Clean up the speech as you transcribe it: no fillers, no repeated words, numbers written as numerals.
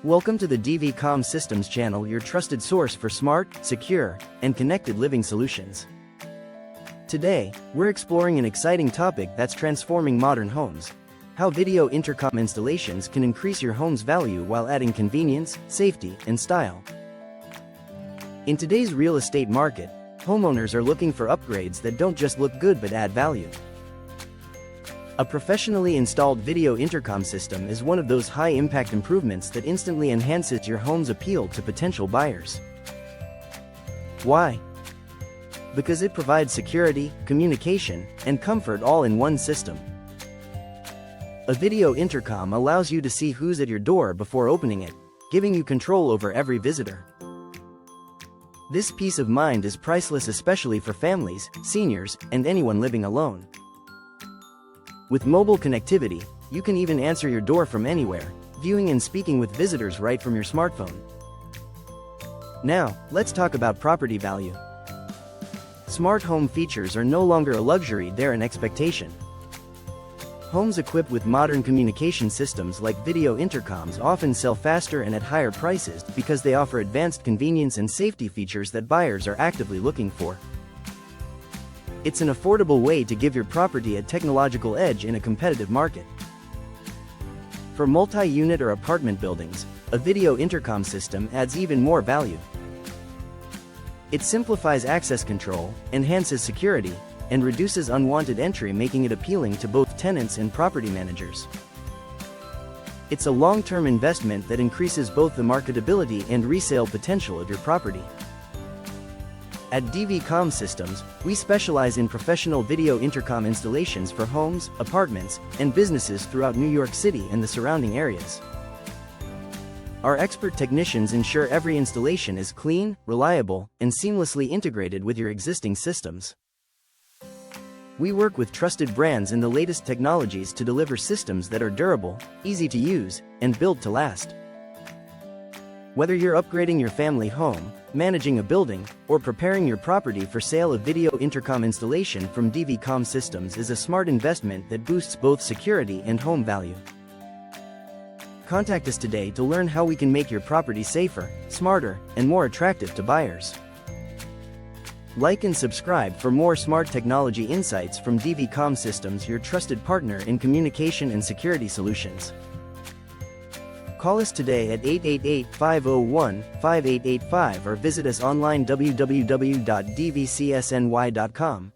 Welcome to the Comm Systems channel, your trusted source for smart, secure, and connected living solutions. Today, we're exploring an exciting topic that's transforming modern homes: how video intercom installations can increase your home's value while adding convenience, safety, and style. In today's real estate market, homeowners are looking for upgrades that don't just look good but add value. A professionally installed video intercom system is one of those high-impact improvements that instantly enhances your home's appeal to potential buyers. Why? Because it provides security, communication, and comfort all in one system. A video intercom allows you to see who's at your door before opening it, giving you control over every visitor. This peace of mind is priceless, especially for families, seniors, and anyone living alone. With mobile connectivity, you can even answer your door from anywhere, viewing and speaking with visitors right from your smartphone. Now, let's talk about property value. Smart home features are no longer a luxury, they're an expectation. Homes equipped with modern communication systems like video intercoms often sell faster and at higher prices because they offer advanced convenience and safety features that buyers are actively looking for. It's an affordable way to give your property a technological edge in a competitive market. For multi-unit or apartment buildings, a video intercom system adds even more value. It simplifies access control, enhances security, and reduces unwanted entry, making it appealing to both tenants and property managers. It's a long-term investment that increases both the marketability and resale potential of your property. At Comm Systems, we specialize in professional video intercom installations for homes, apartments, and businesses throughout New York City and the surrounding areas. Our expert technicians ensure every installation is clean, reliable, and seamlessly integrated with your existing systems. We work with trusted brands and the latest technologies to deliver systems that are durable, easy to use, and built to last. Whether you're upgrading your family home, managing a building, or preparing your property for sale, a video intercom installation from Comm Systems is a smart investment that boosts both security and home value. Contact us today to learn how we can make your property safer, smarter, and more attractive to buyers. Like and subscribe for more smart technology insights from Comm Systems, your trusted partner in communication and security solutions. Call us today at 888-501-5885 or visit us online www.dvcsny.com.